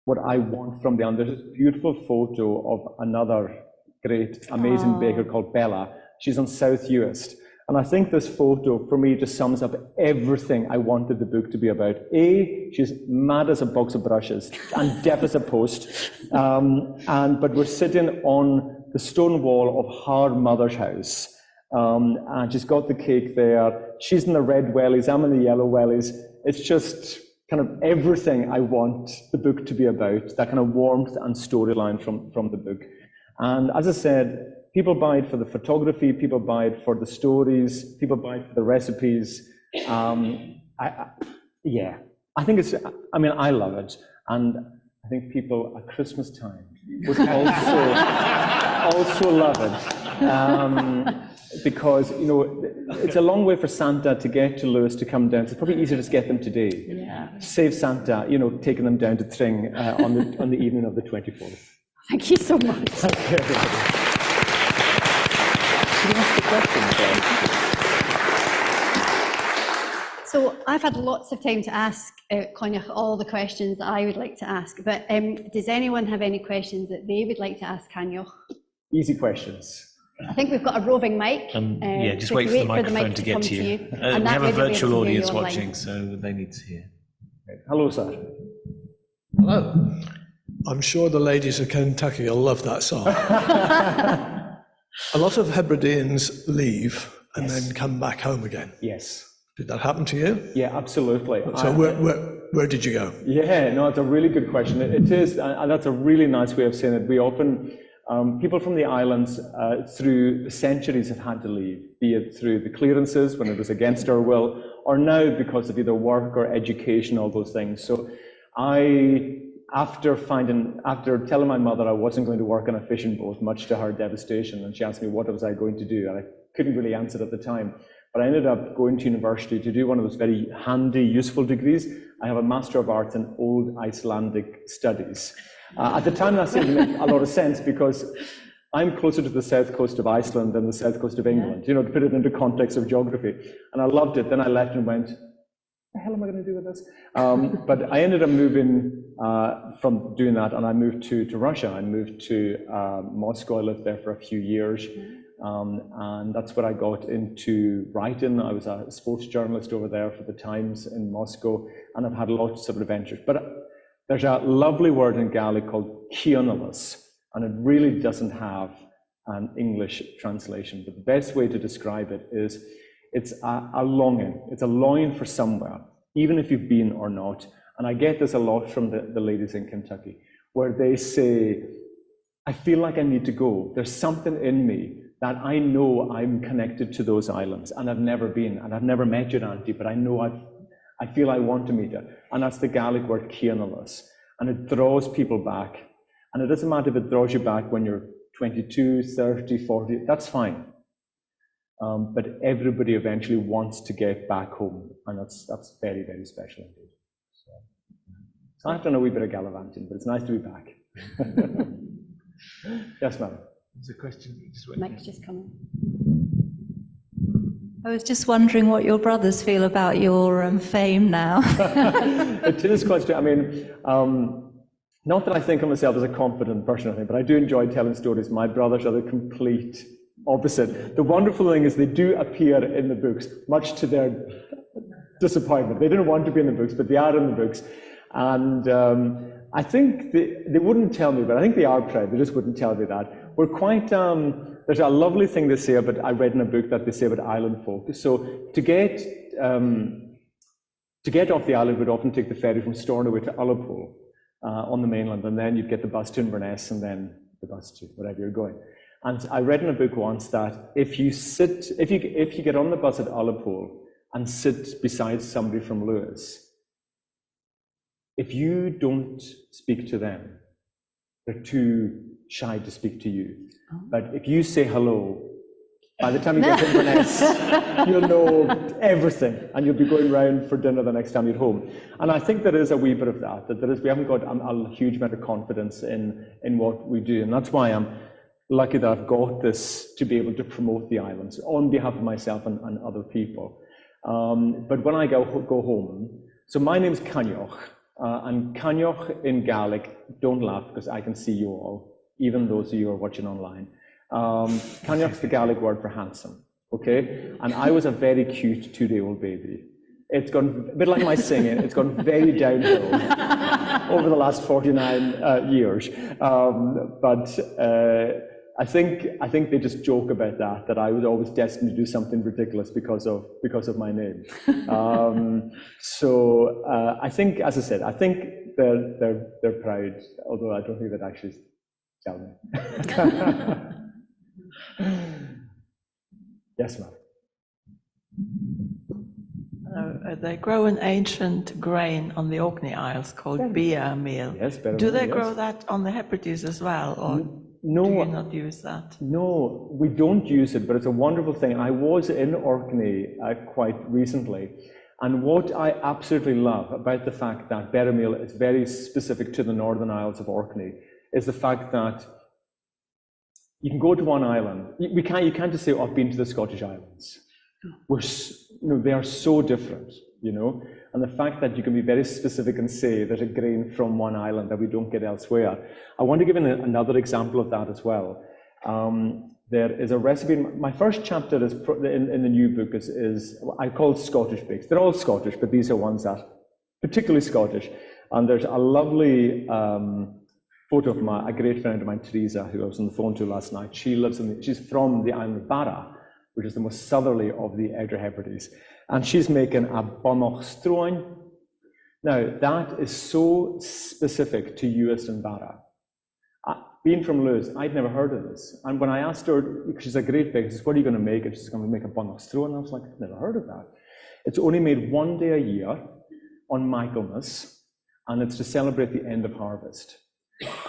what I want from the end. There's this beautiful photo of another great, amazing baker called Bella. She's on South Uist. And I think this photo, for me, just sums up everything I wanted the book to be about. She's mad as a box of brushes and deaf as a post. But we're sitting on the stone wall of her mother's house. And she's got the cake there. She's in the red wellies, I'm in the yellow wellies. It's just kind of everything I want the book to be about, that kind of warmth and storyline from the book. And as I said, people buy it for the photography, people buy it for the stories, people buy it for the recipes. Yeah, I think it's, I mean, I love it. And I think people at Christmas time would also love it. Because, you know, it's a long way for Santa to get to Lewis to come down. So it's probably easier to get them today. Yeah. Save Santa, you know, taking them down to Tring on the evening of the 24th. Thank you so much. Thank you, everybody. Should we ask the questions then? So I've had lots of time to ask Coinneach all the questions that I would like to ask, but does anyone have any questions that they would like to ask Coinneach? Easy questions. I think we've got a roving mic. Yeah, just so wait if you for the microphone to get to you. We have a virtual audience watching, so they need to hear. Hello, sir. Hello. I'm sure the ladies of Kentucky will love that song. A lot of Hebrideans leave and then come back home again. Yes. Did that happen to you? Yeah, absolutely. So where did you go? Yeah, no, it's a really good question. It is, and that's a really nice way of saying it. We often, people from the islands through centuries have had to leave, be it through the clearances when it was against our will, or now because of either work or education, all those things. So after telling my mother I wasn't going to work on a fishing boat, much to her devastation, and she asked me what was I going to do, and I couldn't really answer at the time. But I ended up going to university to do one of those very handy, useful degrees. I have a Master of Arts in Old Icelandic Studies. At the time, that seemed to make a lot of sense because I'm closer to the south coast of Iceland than the south coast of England, you know, to put it into context of geography. And I loved it. Then I left and went, the hell am I going to do with this? But I ended up moving from doing that, and I moved to Russia. I moved to Moscow. I lived there for a few years. And that's where I got into writing. I was a sports journalist over there for the Times in Moscow, and I've had lots of adventures. But there's a lovely word in Gaelic called Coinneach, and it really doesn't have an English translation. But the best way to describe it is it's a longing. It's a longing for somewhere, even if you've been or not. And I get this a lot from the ladies in Kentucky, where they say, I feel like I need to go. There's something in me that I know I'm connected to those islands, and I've never been, and I've never met your auntie, but I know I feel I want to meet her. And that's the Gaelic word Coinneach, and it draws people back. And it doesn't matter if it draws you back when you're 22, 30, 40, that's fine. But everybody eventually wants to get back home, and that's very, very special indeed. So I've done a wee bit of gallivanting, but it's nice to be back. Yes, ma'am. There's a question. Mic's just coming. I was just wondering what your brothers feel about your fame now. It is quite strange. I mean, not that I think of myself as a confident person, I think, but I do enjoy telling stories. My brothers are the complete opposite. The wonderful thing is they do appear in the books, much to their disappointment. They didn't want to be in the books, but they are in the books. And I think they wouldn't tell me, but I think they are proud. They just wouldn't tell me that. We're quite, there's a lovely thing they say about, I read in a book that they say about island folk. So to get off the island, we'd often take the ferry from Stornoway to Ullapool on the mainland, and then you'd get the bus to Inverness, and then the bus to wherever you're going. And I read in a book once that if you get on the bus at Ullapool and sit beside somebody from Lewis, if you don't speak to them, they're too shy to speak to you. But if you say hello, by the time you get to Inverness, you'll know everything, and you'll be going round for dinner the next time you're home. And I think there is a wee bit of that we haven't got a huge amount of confidence in what we do. And that's why I'm lucky that I've got this to be able to promote the islands on behalf of myself and other people. But when I go home, so my name's Coinneach, and Coinneach in Gaelic, don't laugh because I can see you all, even those of you who are watching online. Coinneach's the Gaelic word for handsome, okay? And I was a very cute 2-day-old baby. It's gone, a bit like my singing, it's gone very downhill over the last 49 years. But I think they just joke about that I was always destined to do something ridiculous because of my name. I think, as I said, I think they're proud, although I don't think they'd actually tell me. Yes, ma'am. They grow an ancient grain on the Orkney Isles called beer meal. Yes, better. Do they yes. grow that on the Hebrides as well, or No, do you not use that? No, we don't use it, but it's a wonderful thing. I was in Orkney quite recently, and what I absolutely love about the fact that Berrymale is very specific to the Northern Isles of Orkney is the fact that you can go to one island. You can't just say, oh, I've been to the Scottish Islands. They are so different, and the fact that you can be very specific and say there's a grain from one island that we don't get elsewhere. I want to give another example of that as well. There is a recipe. My first chapter is in the new book is I call Scottish bakes. They're all Scottish, but these are ones that particularly Scottish. And there's a lovely photo of a great friend of mine, Teresa, who I was on the phone to last night. She's from the island of Barra, which is the most southerly of the Outer Hebrides. And she's making a bonnochstroin. Now, that is so specific to Uist and Barra. Being from Lewis, I'd never heard of this. And when I asked her, because she's a great baker, she says, what are you going to make? And she's going to make a bonnochstroin. I was like, I've never heard of that. It's only made one day a year on Michaelmas, and it's to celebrate the end of harvest.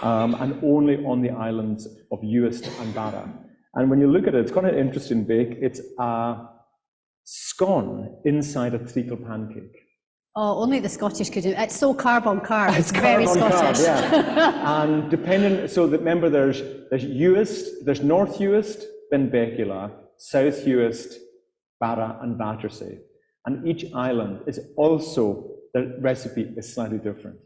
And only on the islands of Uist and Barra. And when you look at it, it's quite an interesting bake. It's a scone inside a treacle pancake. Oh, only the Scottish could do it. It's so carb on carb. It's very carb on Scottish. Carb, yeah. And remember there's Uist, there's North Uist, Benbecula, South Uist, Barra, and Battersea. And each island is also, the recipe is slightly different.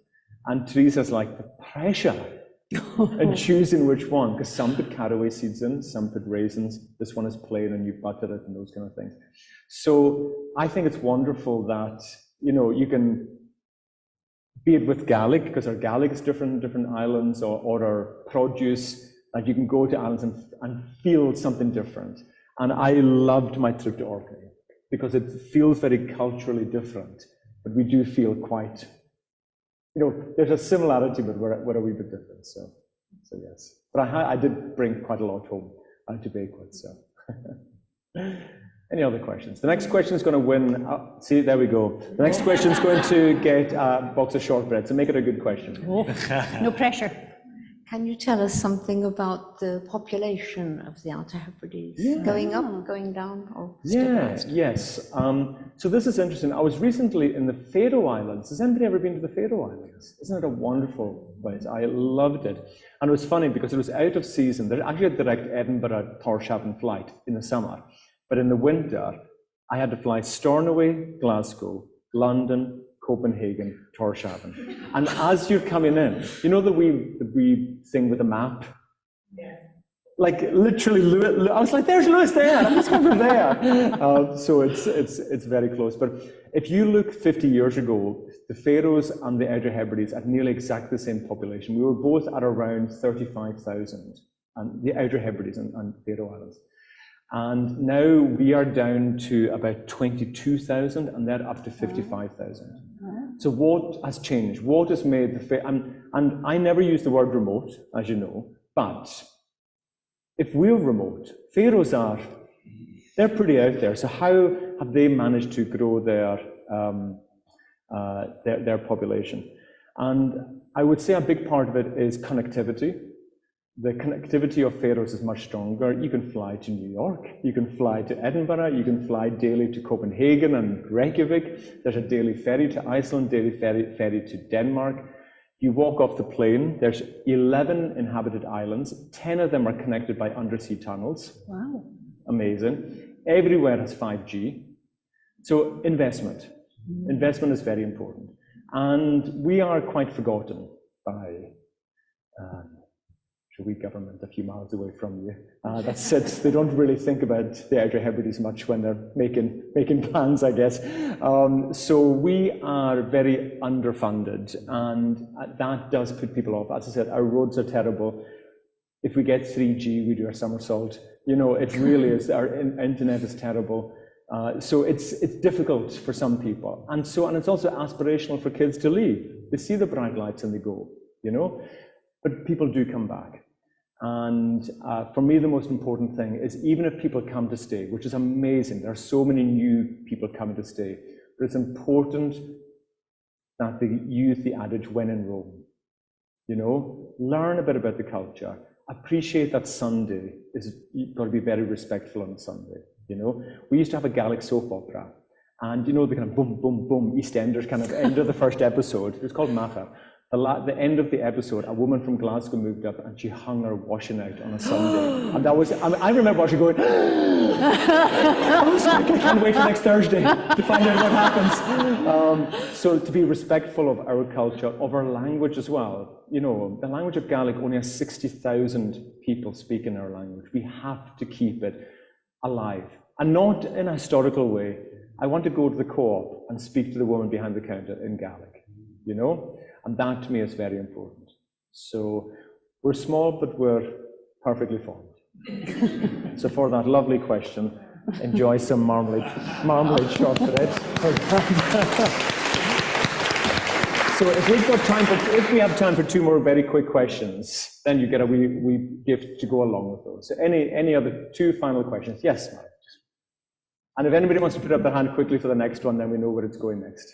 And Teresa's like, the pressure and choosing which one, because some put caraway seeds in, some put raisins, this one is plain and you butter it and those kind of things. So I think it's wonderful that, you can be it with Gaelic, because our Gaelic is different in different islands, or our produce, like you can go to islands and feel something different. And I loved my trip to Orkney, because it feels very culturally different, but we do feel quite, there's a similarity, but we're a wee bit different. So yes. But I did bring quite a lot home to bake with. So, any other questions? The next question is going to win. See, there we go. The next question is going to get a box of shortbread. So make it a good question. Oh, no pressure. Can you tell us something about the population of the Outer Hebrides? Yeah. Going up, going down, or stabilized? Yes. So this is interesting. I was recently in the Faroe Islands. Has anybody ever been to the Faroe Islands? Isn't it a wonderful place? I loved it. And it was funny because it was out of season. There's actually a direct Edinburgh-Tórshavn flight in the summer. But in the winter, I had to fly Stornoway, Glasgow, London, Copenhagen, Tórshavn. And as you're coming in, the wee thing with the map? Yeah. Like literally, I was like, there's Lewis there, I'm just coming from there. So it's very close. But if you look 50 years ago, the Faroes and the Outer Hebrides had nearly exactly the same population. We were both at around 35,000, and the Outer Hebrides and Faroe Islands. And now we are down to about 22,000, and they're up to 55,000. So what has changed? What has made and I never use the word remote, as you know, but if we're remote, Faroes they're pretty out there. So how have they managed to grow their population? And I would say a big part of it is connectivity. The connectivity of Faroes is much stronger. You can fly to New York, you can fly to Edinburgh, you can fly daily to Copenhagen and Reykjavik. There's a daily ferry to Iceland, daily ferry to Denmark. You walk off the plane, there's 11 inhabited islands. 10 of them are connected by undersea tunnels. Wow. Amazing. Everywhere has 5G. So investment. Investment is very important. And we are quite forgotten by a wee government a few miles away from you. That's it. They don't really think about the Outer Hebrides much when they're making plans, I guess. So we are very underfunded, and that does put people off. As I said, our roads are terrible. If we get 3G, we do a somersault. You know, it really is, our internet is terrible. So it's difficult for some people. And it's also aspirational for kids to leave. They see the bright lights and they go, you know, but people do come back. And for me, the most important thing is even if people come to stay, which is amazing, there are so many new people coming to stay, but it's important that they use the adage, when in Rome. You know, learn a bit about the culture. Appreciate that Sunday you've got to be very respectful on Sunday. You know, we used to have a Gaelic soap opera, and you know the kind of boom, boom, boom, EastEnders kind of end of the first episode. It was called Macha. The end of the episode, a woman from Glasgow moved up and she hung her washing out on a Sunday. And that was, I remember watching going, I was like, I can't wait for next Thursday to find out what happens. So to be respectful of our culture, of our language as well. You know, the language of Gaelic only has 60,000 people speak in our language. We have to keep it alive, and not in a historical way. I want to go to the co-op and speak to the woman behind the counter in Gaelic, you know? And that to me is very important. So we're small, but we're perfectly formed. So for that lovely question, enjoy some marmalade shortbread. So if we have time for 2 more very quick questions, then you get a wee gift to go along with those. So any other 2 final questions? Yes, Mark. And if anybody wants to put up their hand quickly for the next one, then we know where it's going next.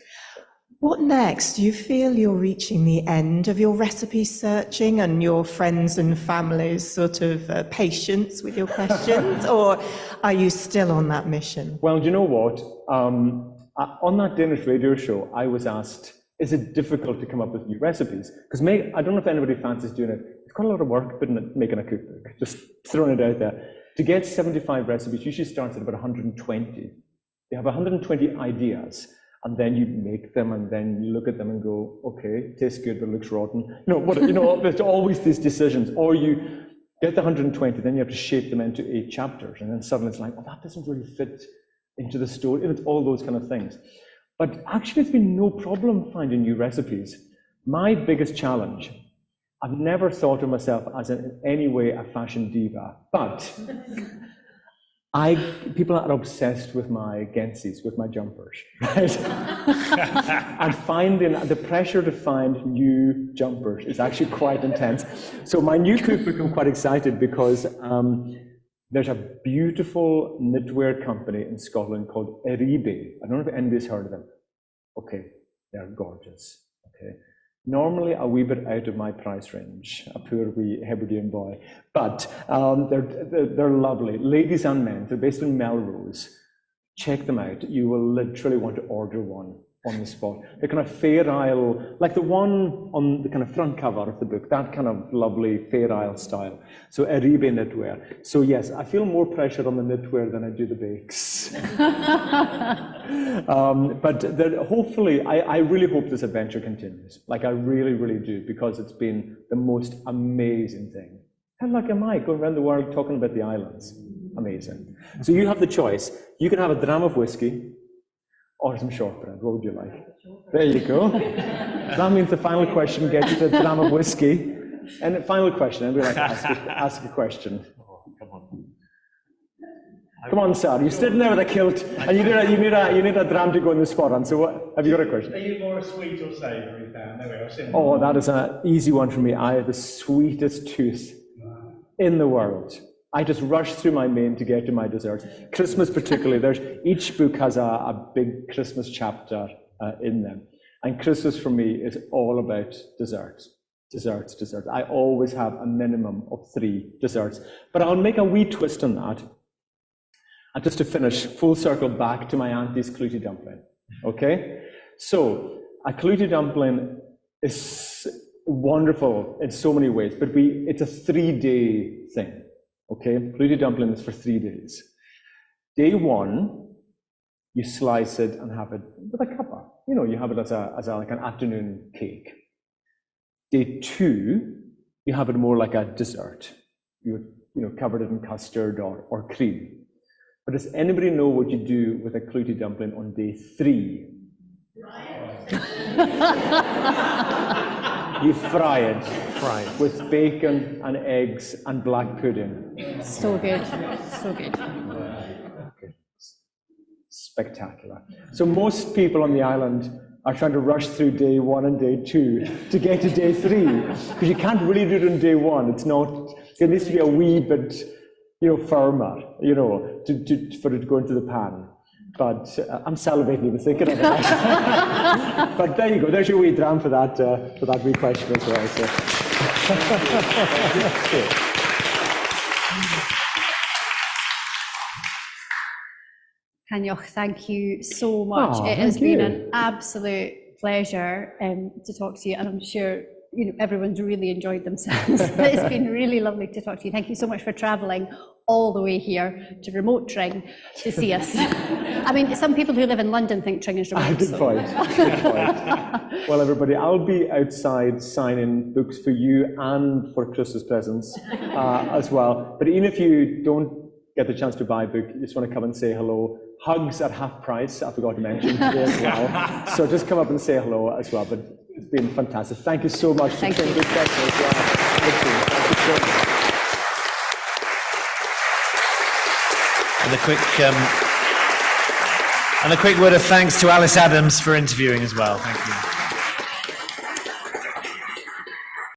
What next? Do you feel you're reaching the end of your recipe searching and your friends and family's sort of patience with your questions, or are you still on that mission? Well, do you know what? On that Danish radio show, I was asked, is it difficult to come up with new recipes? Because I don't know if anybody fancies doing it. It's quite a lot of work making a cookbook, just throwing it out there. To get 75 recipes, usually starts at about 120. You have 120 ideas. And then you make them, and then you look at them and go, okay, tastes good, but looks rotten. There's always these decisions. Or you get the 120, then you have to shape them into 8 chapters, and then suddenly it's like, oh, that doesn't really fit into the story. It's all those kind of things. But actually, it's been no problem finding new recipes. My biggest challenge, I've never thought of myself as in any way a fashion diva, but people are obsessed with my Gensies, with my jumpers, right? And finding the pressure to find new jumpers is actually quite intense. So my new cookbook, I'm quite excited because there's a beautiful knitwear company in Scotland called Eribe. I don't know if anybody's heard of them. Okay, they're gorgeous. Okay. Normally a wee bit out of my price range, a poor wee Hebridean boy, but they're lovely. Ladies and men, they're based in Melrose. Check them out. You will literally want to order one on the spot. They're kind of Fair Isle, like the one on the kind of front cover of the book, that kind of lovely Fair Isle style. So Eribe knitwear. So yes, I feel more pressure on the knitwear than I do the bakes. But hopefully, I really hope this adventure continues. Like I really, really do, because it's been the most amazing thing. How lucky am I going around the world talking about the islands? Amazing. So you have the choice. You can have a dram of whiskey or some shortbread. What would you like? There you go. That means the final question gets you the dram of whiskey. And the final question, I'd like to ask a question. Oh, come on. Come on, sir. You're sitting there with a kilt, and you need a dram to go in the spot on. So what? Have you got a question? Are you more a sweet or savoury fan? Oh, that is an easy one for me. I have the sweetest tooth in the world. I just rush through my main to get to my desserts. Christmas particularly, each book has a big Christmas chapter in them. And Christmas for me is all about desserts. Desserts. I always have a minimum of 3 desserts. But I'll make a wee twist on that. And just to finish, full circle back to my auntie's clootie dumpling. Okay? So, a clootie dumpling is wonderful in so many ways, but it's a 3-day thing. Okay, clootie dumpling is for 3 days. Day 1, you slice it and have it with a cuppa. You have it as like an afternoon cake. Day 2, you have it more like a dessert. You covered it in custard or cream. But does anybody know what you do with a clootie dumpling on day 3? You fry it with bacon and eggs and black pudding. So good, so good. Spectacular. So most people on the island are trying to rush through day 1 and day 2 to get to day 3, because you can't really do it on day 1. It's not, it needs to be a wee bit, firmer, for it to go into the pan. But I'm salivating even thinking of it. But there you go. There's your wee dram for that wee question as well. So. Coinneach, thank you so much. It has been an absolute pleasure to talk to you, and I'm sure everyone's really enjoyed themselves. It's been really lovely to talk to you. Thank you so much for travelling all the way here to remote Tring to see us. I mean, some people who live in London think Tring is remote. Good point. Good point. Well, everybody, I'll be outside signing books for you and for Christmas presents as well. But even if you don't get the chance to buy a book, you just want to come and say hello. Hugs at half price, I forgot to mention today as well. So just come up and say hello as well. But it's been fantastic. Thank you so much. Thank you. Good question as well. Thank you so much. And a quick word of thanks to Alice Adams for interviewing as well. Thank you.